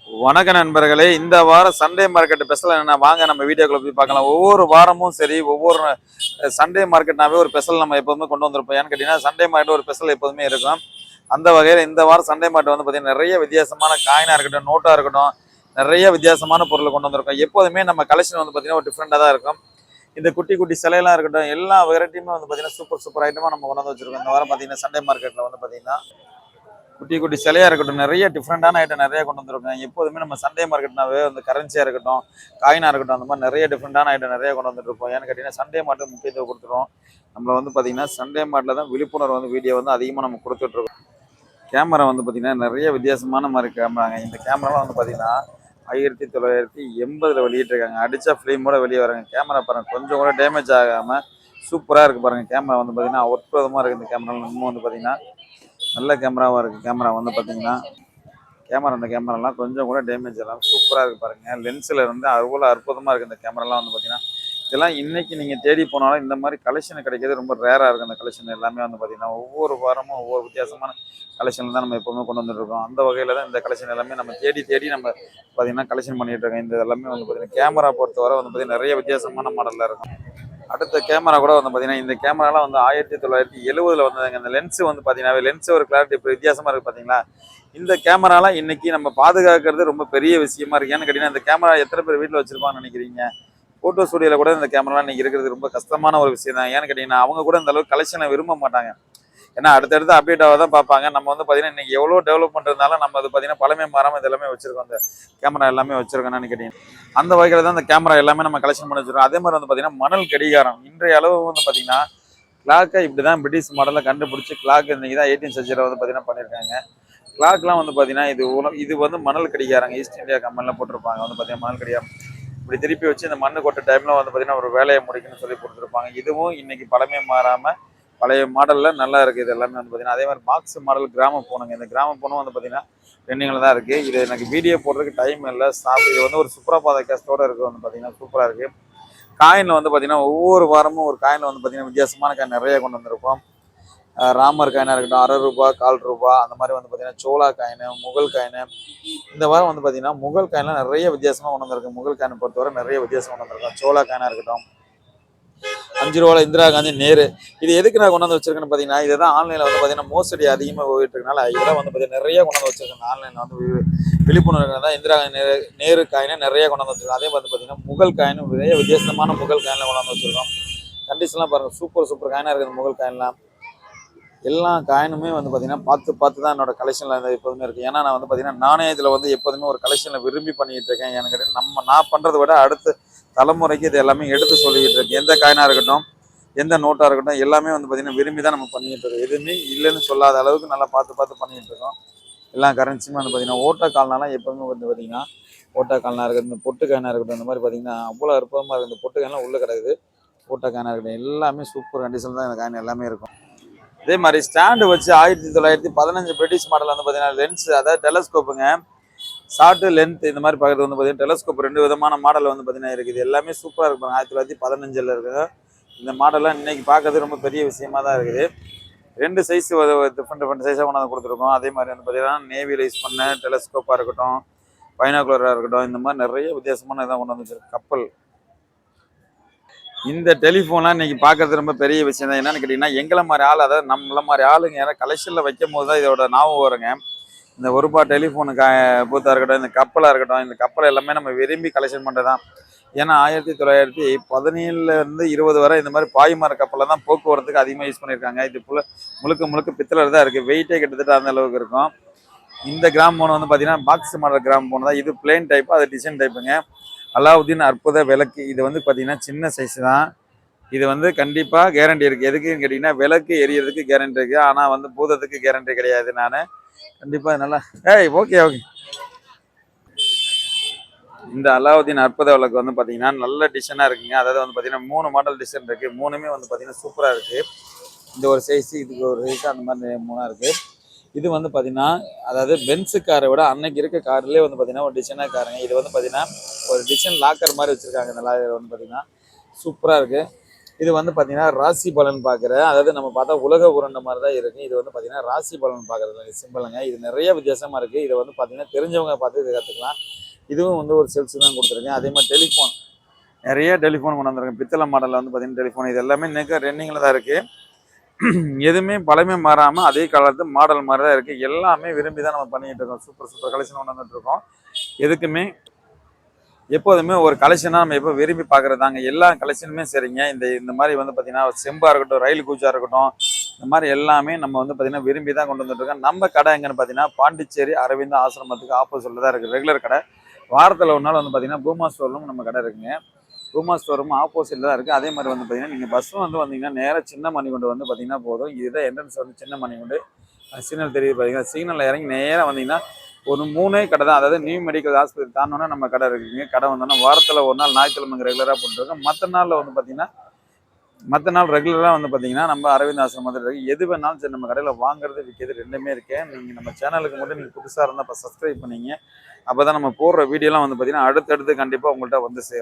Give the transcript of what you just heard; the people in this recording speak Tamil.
வணக்க நண்பர்களே, இந்த வாரம் சண்டே மார்க்கெட் ஸ்பெஷல் என்ன வாங்க நம்ம வீடியோக்குள்ள போய் பார்க்கலாம். ஒவ்வொரு வாரமும் சரி, ஒவ்வொரு சண்டே மார்க்கெட்னாவே ஒரு ஸ்பெஷல் நம்ம எப்போதுமே கொண்டு வந்திருப்போம். ஏன்னு கேட்டீங்கன்னா சண்டே மார்க்கெட் ஒரு ஸ்பெஷல் எப்போதுமே இருக்கும். அந்த வகையில் இந்த வாரம் சண்டே மார்க்கெட் வந்து பார்த்தீங்கன்னா நிறைய வித்தியாசமான காயினாக இருக்கட்டும், நோட்டாக இருக்கட்டும், நிறைய வித்தியாசமான பொருளை கொண்டு வந்திருக்கோம். எப்போதுமே நம்ம கலெக்ஷன் வந்து பார்த்தீங்கன்னா ஒரு டிஃப்ரெண்டாக தான் இருக்கும். இந்த குட்டி குட்டி சிலையெல்லாம் இருக்கட்டும், எல்லா வெரைட்டியுமே வந்து பார்த்தீங்கன்னா சூப்பர் சூப்பர் ஐட்டமாக நம்ம கொண்டு வந்து வச்சிருக்கோம். இந்த வாரம் பார்த்தீங்கன்னா சண்டே மார்க்கெட்டில் வந்து பார்த்தீங்கன்னா குட்டி குட்டி சிலையா இருக்கட்டும், நிறைய டிஃப்ரெண்டான ஐட்டம் நிறைய கொண்டு வந்திருக்கோம். எப்போதுமே நம்ம சண்டே மார்க்கெட்னாவே வந்து கரன்சியா இருக்கட்டும், காயினா இருக்கட்டும், அந்த மாதிரி நிறைய டிஃப்ரெண்டான ஐட்டம் நிறைய கொண்டு வந்துட்டு இருப்போம். ஏன்னு கேட்டீங்கன்னா சண்டே மார்க்கெட் முக்கியத்துவம் கொடுத்துருவோம். நம்மள வந்து பார்த்தீங்கன்னா சண்டே மார்க்கெட்ல தான் விழிப்புணர்வு வந்து வீடியோ வந்து அதிகமாக நம்ம கொடுத்துட்டு இருக்கோம். கேமரா வந்து பார்த்தீங்கன்னா நிறைய வித்தியாசமான மாதிரி கேமராங்க. இந்த கேமராலாம் வந்து பார்த்தீங்கன்னா 1980 வெளியிட்டிருக்காங்க. அடிச்சா ஃபிலிமோட வெளியே வராங்க. கேமரா பாருங்க, கொஞ்சம் கூட டேமேஜ் ஆகாம சூப்பராக இருக்கு பாருங்க. கேமரா வந்து பார்த்தீங்கன்னா அற்புதமாக இருக்குது. இந்த கேமரா நம்ம வந்து பார்த்தீங்கன்னா நல்ல கேமராவாக இருக்குது. கேமரா வந்து பார்த்தீங்கன்னா இந்த கேமராலாம் கொஞ்சம் கூட டேமேஜ் எல்லாம் சூப்பராக இருக்குது பாருங்கள். லென்ஸில் இருந்து அவ்வளோ அற்புதமாக இருக்குது இந்த கேமராலாம் வந்து பார்த்தீங்கன்னா. இதெல்லாம் இன்றைக்கி நீங்கள் தேடி போனாலும் இந்த மாதிரி கலெக்ஷன் கிடைக்கிறது ரொம்ப ரேராக இருக்குது. அந்த கலெக்ஷன் எல்லாமே வந்து பார்த்திங்கன்னா ஒவ்வொரு வாரமும் ஒவ்வொரு வித்தியாசமான கலெக்ஷன் தான் நம்ம எப்போவுமே கொண்டு வந்துட்டுருக்கோம். அந்த வகையில் தான் இந்த கலெக்ஷன் எல்லாமே நம்ம தேடி தேடி நம்ம பார்த்திங்கன்னா கலெக்ஷன் பண்ணிகிட்டு இருக்கோம். இந்த எல்லாமே வந்து பார்த்திங்கன்னா கேமரா பொறுத்தவரை வந்து பார்த்திங்கன்னா நிறைய வித்தியாசமான மாடலில் இருக்கும். அடுத்த கேமரா கூட வந்து பார்த்தீங்கன்னா இந்த கேமராலாம் வந்து 1970 வந்ததுங்க. இந்த லென்ஸ் வந்து பார்த்தீங்கன்னா லென்ஸ் ஒரு கிளாரிட்டி இப்போ வித்தியாசமாக இருக்குது பார்த்தீங்களா. இந்த கேமராலாம் இன்னைக்கு நம்ம பாதுகாக்கிறது ரொம்ப பெரிய விஷயமா இருக்கு. ஏன்னு கேட்டீங்கன்னா இந்த கேமரா எத்தனை பேர் வீட்டில் வச்சிருப்பாங்கன்னு நினைக்கிறீங்க? ஃபோட்டோ ஸ்டுடியோவில் கூட இந்த கேமராலாம் இன்னைக்கு இருக்கிறது ரொம்ப கஷ்டமான ஒரு விஷயம் தான். ஏன்னு கேட்டீங்கன்னா அவங்க கூட இந்த அளவுக்கு கலெக்ஷனை விரும்ப மாட்டாங்க. ஏன்னா அடுத்தடுத்து அப்டேட் ஆக தான் பார்ப்பாங்க. நம்ம வந்து பார்த்தீங்கன்னா இன்னைக்கு எவ்வளோ டெவலப் பண்ணுறதுனால நம்ம அது பார்த்தீங்கன்னா பழமை மாறாமல் இது எல்லாமே வச்சிருக்கோம். அந்த கேமரா எல்லாமே வச்சிருக்கோம்னு கேட்டீங்கன்னா அந்த வகையில் தான் இந்த கேமரா எல்லாமே நம்ம கலெக்ஷன் பண்ணி வச்சிருக்கோம். அதே மாதிரி வந்து பார்த்தீங்கன்னா மணல் கடிகாரம் இன்றைய அளவு வந்து பார்த்தீங்கன்னா கிளாக்கை இப்படி தான் பிரிட்டிஷ் மாடலில் கண்டுபிடிச்சி கிளாக் இன்னைக்கு தான் 18th செஞ்சுரியில் வந்து பார்த்தீங்கன்னா பண்ணியிருக்காங்க. கிளாக்லாம் வந்து பார்த்தீங்கன்னா இது வந்து மணல் கடிகாரங்க. ஈஸ்ட் இந்தியா கம்பெனியில் போட்டிருப்பாங்க. வந்து பார்த்தீங்கன்னா மணல் கடிகாரம் இப்படி திருப்பி வச்சு இந்த மண்ணு கொட்ட டைமில் வந்து பார்த்தீங்கன்னா ஒரு வேலையை முடிக்கணும்னு சொல்லி கொடுத்துருப்பாங்க. இதுவும் இன்னைக்கு பழமை மாறாமல் பழைய மாடலில் நல்லா இருக்குது. இது எல்லாமே வந்து பார்த்தீங்கன்னா அதே மாதிரி பாக்ஸ் மாடல் கிராம போனுங்க. இந்த கிராம போனும் வந்து பார்த்தீங்கன்னா ட்ரெண்டிங்கில் தான் இருக்குது. இது எனக்கு வீடியோ போடுறதுக்கு டைம் இல்லை. இது வந்து ஒரு சுப்ரபாத கேஸ்டோடு இருக்குது. வந்து பார்த்தீங்கன்னா சூப்பராக இருக்குது. காயினில் வந்து பார்த்தீங்கன்னா ஒவ்வொரு வாரமும் ஒரு காயினில் வந்து பார்த்தீங்கன்னா வித்தியாசமான காயின் நிறைய கொண்டு வந்திருப்போம். ராமர் காயினாக இருக்கட்டும், ₹1/2 ₹1/4 அந்த மாதிரி வந்து பார்த்தீங்கன்னா சோளா காயினு, முகல் காயினு. இந்த வாரம் வந்து பார்த்தீங்கன்னா முகல் காயின்லாம் நிறைய வித்தியாசமாக கொண்டு வந்திருக்கு. முகல் காயினை பொறுத்தவரை நிறைய வித்தியாசம் கொண்டு வந்திருக்கோம். சோளா காயினாக இருக்கட்டும், ₹5 இந்திரா காந்தி நேரு. இது எதுக்கு நான் கொண்டு வந்து வச்சிருக்கேன்னு பார்த்தீங்கன்னா இதுதான் ஆன்லைனில் வந்து பார்த்தீங்கன்னா மோசடி அதிகமாக போயிட்டு இருக்கனால இதெல்லாம் வந்து பார்த்தீங்கன்னா நிறைய கொண்டு வந்து வச்சிருக்கேன். ஆன்லைனில் வந்து விழிப்புணர்வு தான் இந்திரா காந்தி நேரு காயினை நிறைய கொண்டு வந்து வச்சிருக்கோம். அதே மாதிரி பார்த்தீங்கன்னா முகல் காயினும் நிறைய வித்தியாசமான முகல் காயினில் கொண்டு வந்து வச்சிருக்கோம். கண்டிஷன்லாம் பாருங்கள், சூப்பர் சூப்பர் காயினாக இருக்குது முகல் காயின்லாம். எல்லா காயினுமே வந்து பார்த்தீங்கன்னா பார்த்து பார்த்து தான் என்னோட கலெக்ஷனில் எப்போதுமே இருக்குது. ஏன்னா நான் வந்து பார்த்தீங்கன்னா நாணயத்தில் வந்து எப்போதுமே ஒரு கலெக்ஷனில் விரும்பி பண்ணிக்கிட்டு இருக்கேன். எனக்கு நான் பண்ணுறதை விட அடுத்த தலைமுறைக்கு இது எல்லாமே எடுத்து சொல்லிக்கிட்டு இருக்கேன். எந்த காயினாக இருக்கட்டும், எந்த நோட்டாக இருக்கட்டும், எல்லாமே வந்து பார்த்தீங்கன்னா விரும்பி தான் நம்ம பண்ணிக்கிட்டு இருக்கோம். எதுவுமே இல்லைன்னு சொல்லாத அளவுக்கு நல்லா பார்த்து பார்த்து பண்ணிக்கிட்டு இருக்கோம். எல்லா கரன்சியுமே வந்து பார்த்தீங்கன்னா ஓட்டா கால்னாலாம் எப்போதுமே வந்து பார்த்தீங்கன்னா ஓட்டா கால்னா இருக்கட்டும், இந்த பொட்டு காயினாக இருக்கட்டும், இந்த மாதிரி பார்த்தீங்கன்னா அவ்வளோ அற்புதமாக இருக்குது. இந்த பொட்டு காயின்லாம் உள்ளே கிடக்குது. ஓட்டா காயினாக இருக்கட்டும், எல்லாமே சூப்பர் கண்டிஷன் தான் இந்த காயின் எல்லாமே இருக்கும். அதே மாதிரி ஸ்டாண்டு வச்சு 1915 பிரிட்டிஷ் மாடல் வந்து பார்த்தீங்கன்னா லென்ஸ், அதாவது டெலஸ்கோப்புங்க. ஷார்ட்டு லென்த் இந்த மாதிரி பார்க்குறது வந்து பார்த்தீங்கன்னா டெலஸ்கோப் 2 விதமான மாடல் வந்து பார்த்தீங்கன்னா இருக்குது. எல்லாமே சூப்பராக இருப்பாங்க. 1915 இருக்குது. இந்த மாடல்லாம் இன்றைக்கி பார்க்கறது ரொம்ப பெரிய விஷயமா தான் இருக்குது. 2 சைஸ் டிஃப்ரெண்ட் சைஸாக கொண்டாந்து கொடுத்துருக்கோம். அதே மாதிரி வந்து பார்த்தீங்கன்னா நேவிலைஸ் பண்ண டெலஸ்கோப்பாக இருக்கட்டும், பைனாகுலராக இருக்கட்டும், இந்த மாதிரி நிறைய வித்தியாசமான இதாக கொண்டு வந்து கப்பல். இந்த டெலிஃபோன்லாம் இன்றைக்கி பார்க்குறது ரொம்ப பெரிய விஷயம் தான். என்னென்னு கேட்டிங்கன்னா எங்களை மாதிரி ஆள், அதாவது நம்மள மாதிரி ஆளுங்க யாராவது கலெக்ஷனில் வைக்கும் போது தான் இதோட ஞாபகம் வருங்க. இந்த ₹1 டெலிஃபோனு பூத்தாக இருக்கட்டும், இந்த கப்பலாக இருக்கட்டும், இந்த கப்பல் எல்லாமே நம்ம விரும்பி கலெக்ஷன் பண்ணுறது தான். ஏன்னா 1917 20 வரை இந்த மாதிரி பாய்மர கப்பலில் தான் போக்குவரத்துக்கு அதிகமாக யூஸ் பண்ணியிருக்காங்க. இது முழுக்க முழுக்க பித்தளை தான் இருக்குது. வெயிட்டே கிட்டத்தட்ட அந்த அளவுக்கு இருக்கும். இந்த கிராம் போன் வந்து பார்த்தீங்கன்னா பாக்ஸ் மாடல் கிராம் போன் தான். இது பிளேன் டைப்பு, அது டிசைன் டைப்புங்க. அலாவுதீன் அற்புத விளக்கு. இது வந்து பார்த்தீங்கன்னா சின்ன சைஸ் தான். இது வந்து கண்டிப்பாக கேரண்டி இருக்குது. எதுக்குன்னு கேட்டிங்கன்னா விளக்கு எரியறதுக்கு கேரண்டி இருக்குது. ஆனால் வந்து பூதத்துக்கு கேரண்டி கிடையாது. நான் கண்டிப்பாக நல்லா ஓகே. இந்த அலாவுதீன் அற்புத விளக்கு வந்து பார்த்தீங்கன்னா நல்ல டிசைனாக இருக்குங்க. அதாவது வந்து பார்த்தீங்கன்னா 3 மாடல் டிசைன் இருக்குது. 3மே வந்து பார்த்தீங்கன்னா சூப்பராக இருக்குது. இந்த ஒரு சைஸு, இதுக்கு ஒரு சைஸு, அந்த மாதிரி 3 இருக்குது. இது வந்து பார்த்தீங்கன்னா அதாவது பென்ஸு காரை விட அன்னைக்கு இருக்க கார்லேயே வந்து பார்த்தீங்கன்னா ஒரு டிசைனாக காருங்க. இது வந்து பார்த்தீங்கன்னா ஒரு டிசைன் லாக்கர் மாதிரி வச்சுருக்காங்க. இந்த லாக்கர் வந்து பார்த்தீங்கன்னா சூப்பராக இருக்குது. இது வந்து பார்த்தீங்கன்னா ராசி பலன் பார்க்குற, அதாவது நம்ம பார்த்தா உலக உருண்டை மாதிரி தான் இருக்கும். இது வந்து பார்த்தீங்கன்னா ராசி பலன் பார்க்குறது சிம்பிளுங்க. இது நிறைய வித்தியாசமா இருக்குது. இதை வந்து பார்த்தீங்கன்னா தெரிஞ்சவங்க பார்த்து இதை கற்றுக்கலாம். இதுவும் வந்து ஒரு செல்ஸ் தான் கொடுத்துருக்கேன். அதே மாதிரி டெலிஃபோன், நிறைய டெலிஃபோன் கொண்டு வந்திருக்கேன். பித்தளை மாடலில் வந்து பார்த்தீங்கன்னா டெலிஃபோன் இது எல்லாமே இன்னைக்கு ரன்னிங்கில் தான் இருக்குது. எதுவுமே பழமை மாறாமல் அதே காலத்து மாடல் மாதிரி தான் இருக்குது. எல்லாமே விரும்பி தான் நம்ம பண்ணிக்கிட்டு இருக்கோம். சூப்பர் சூப்பர் கலெக்ஷன் கொண்டு வந்துட்டு இருக்கோம். எதுக்குமே எப்போதுமே ஒரு கலெக்ஷனாக நம்ம எப்போ விரும்பி பார்க்குறதாங்க. எல்லா கலெக்ஷனுமே சரிங்க. இந்த மாதிரி வந்து பார்த்தீங்கன்னா செம்பாக இருக்கட்டும், ரயில் கூச்சா இருக்கட்டும், இந்த மாதிரி எல்லாமே நம்ம வந்து பார்த்தீங்கன்னா விரும்பி தான் கொண்டு வந்துட்டுருக்கோம். நம்ம கடை எங்கன்னு பார்த்தீங்கன்னா பாண்டிச்சேரி அரவிந்த் ஆசிரமத்துக்கு ஆப்போசிட்டில் தான் இருக்குது. ரெகுலர் கடை. வாரத்தில் ஒரு நாள் வந்து பார்த்தீங்கன்னா பூமா ஸ்டோர்லும் நம்ம கடை இருக்குங்க. பூமா ஸ்டோரும் ஆப்போசிட்டில் தான் இருக்குது. அதே மாதிரி வந்து பார்த்தீங்கன்னா நீங்கள் பஸ்ஸும் வந்து வந்தீங்கன்னா நேராக சின்ன மணிகுண்டு வந்து பார்த்தீங்கன்னா போதும். இதுதான் என்ட்ரன்ஸ் வந்து சின்ன மணிகுண்டு. சிக்னல் தெரியுது பார்த்தீங்கன்னா, சிக்னலில் இறங்கி நேராக வந்தீங்கன்னா ஒரு 3 கடை தான். அதாவது நியூ மெடிக்கல் ஹாஸ்பிட்டல் தாண்டோன்னா நம்ம கடை இருக்குங்க. கடை வந்தோன்னா வாரத்தில் ஒரு நாள் ஞாயிற்றுக்கிழமை ரெகுலராக போட்டுருக்கோம். மற்ற நாள் ரெகுலராக வந்து பார்த்தீங்கன்னா நம்ம அரவிந்த் ஆசிரமத்தில் இருக்குது. எது வேணாலும் சரி நம்ம கடையில் வாங்குறது விற்கிறது ரெண்டுமே இருக்கு. நீங்கள் நம்ம சேனலுக்கு மட்டும் நீங்கள் புதுசாக இருந்தால் இப்போ சப்ஸ்கிரைப் பண்ணிங்க. அப்போ தான் நம்ம போடுற வீடியோலாம் வந்து பார்த்தீங்கன்னா அடுத்தடுத்து கண்டிப்பாக உங்கள்கிட்ட வந்து சேரும்.